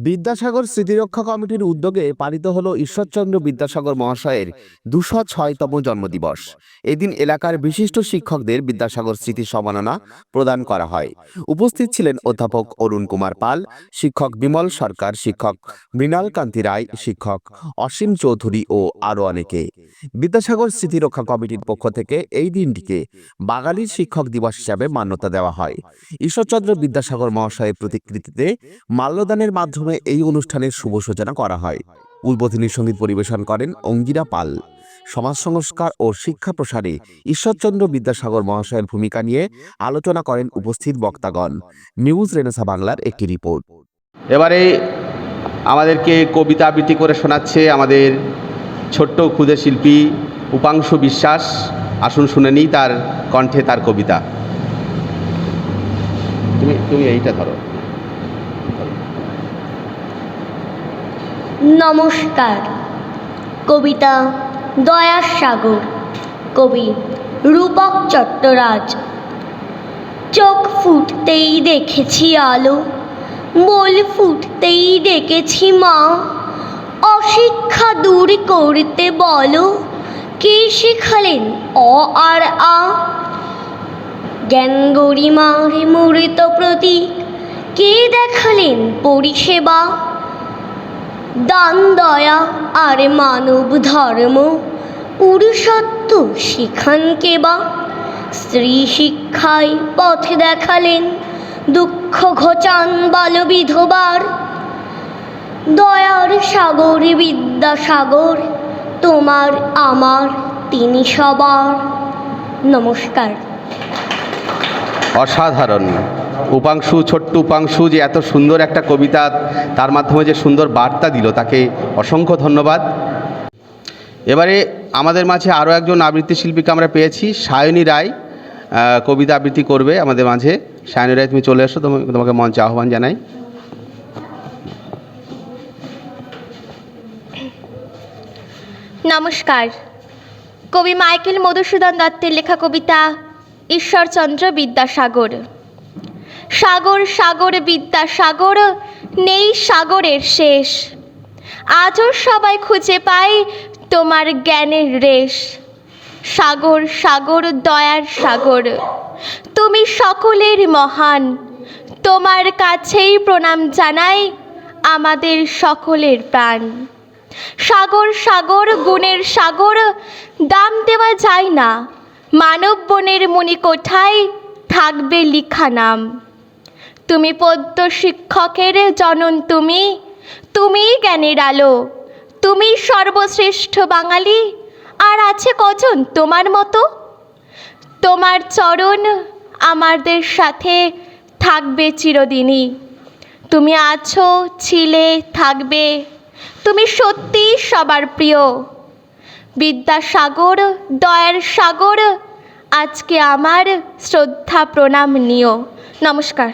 বিদ্যাসাগর স্মৃতিরক্ষা কমিটির উদ্যোগে পালিত হল ঈশ্বরচন্দ্র বিদ্যাসাগর মহাশয়ের ২০৬তম জন্মদিবস। এদিন এলাকার বিশিষ্ট শিক্ষকদের বিদ্যাসাগর স্মৃতি সম্মাননা প্রদান করা হয়। উপস্থিত ছিলেন অধ্যাপক অরুণ কুমার পাল, শিক্ষক বিমল সরকার, শিক্ষক মৃণাল কান্তি রায়, শিক্ষক অসীম চৌধুরী ও আরও অনেকে। বিদ্যাসাগর স্মৃতিরক্ষা কমিটির পক্ষ থেকে এই দিনটিকে বাঙালির শিক্ষক দিবস হিসাবে মান্যতা দেওয়া হয়। ঈশ্বরচন্দ্র বিদ্যাসাগর মহাশয়ের প্রতিকৃতিতে মাল্যদানের মাধ্যমে এই অনুষ্ঠানের শুভ সূচনা করা হয়। উদ্বোধনী সঙ্গীত পরিবেশন করেন অঙ্গিরা পাল। সমাজ সংস্কার ও শিক্ষা প্রসারে ঈশ্বরচন্দ্র বিদ্যাসাগর মহাশয়ের ভূমিকা নিয়ে আলোচনা করেন উপস্থিত বক্তাগণ। নিউজ রেনেসা বাংলার একটি রিপোর্ট। এবারে আমাদেরকে কবিতা আবৃত্তি করে শোনাচ্ছে আমাদের ছোট্ট ক্ষুদে শিল্পী উপাংশু বিশ্বাস। আসুন শুনে নিই তার কণ্ঠে তার কবিতা। তুমি এইটা ধরো। নমস্কার। কবিতা দয়ার সাগর, কবি রূপক চট্টরাজ। চোখ ফুটতেই দেখেছি আলো, বল ফুটতেই ডেকেছি মা। অশিক্ষা দূর করতে বলো, কে শেখালেন অ আর আ। জ্ঞান গরিমার মূর্ত প্রতীক, কে দেখালেন পরিষেবা। দান দয়া আর মানব ধর্ম, পুরুষত্ব শিখান কেবা। স্ত্রী শিক্ষায় পথ দেখালেন, দুঃখ ঘোচান বাল বিধবার। দয়ার সাগর বিদ্যাসাগর, তোমার আমার তিনি সবার। নমস্কার। অসাধারণ। উপাংশু, ছোট্ট উপাংশু যে এত সুন্দর একটা কবিতা, তার মাধ্যমে যে সুন্দর বার্তা দিল, তাকে অসংখ্য ধন্যবাদ। এবারে আমাদের মাঝে আরও একজন আবৃত্তি শিল্পীকে আমরা পেয়েছি, সায়নী রায় কবিতা আবৃত্তি করবে আমাদের মাঝে। সায়নী রায়, তুমি চলে এসো, তোমাকে মঞ্চে আহ্বান জানাই। নমস্কার। কবি মাইকেল মধুসূদন দত্তের লেখা কবিতা ঈশ্বরচন্দ্র বিদ্যাসাগর। সাগর সাগর বিদ্যাসাগর, নেই সাগরের শেষ। আজও সবাই খুঁজে পায় তোমার জ্ঞানের রেশ। সাগর সাগর দয়ার সাগর, তুমি সকলের মহান। তোমার কাছেই প্রণাম জানাই আমাদের সকলের প্রাণ। সাগর সাগর গুণের সাগর, দাম দেওয়া যায় না। মানব বনের মণিকোঠায় থাকবে লিখা নাম। তুমি পদ্য শিক্ষকের জনন, তুমি জ্ঞানের আলো। তুমি সর্বশ্রেষ্ঠ বাঙালি, আর আছে কজন তোমার মতো। তোমার চরণ আমাদের সাথে থাকবে চিরদিনই। তুমি আছো, ছিলে, থাকবে। তুমি সত্যি সবার প্রিয়। বিদ্যাসাগর দয়ার সাগর, আজকে আমার শ্রদ্ধা প্রণাম নিও। নমস্কার।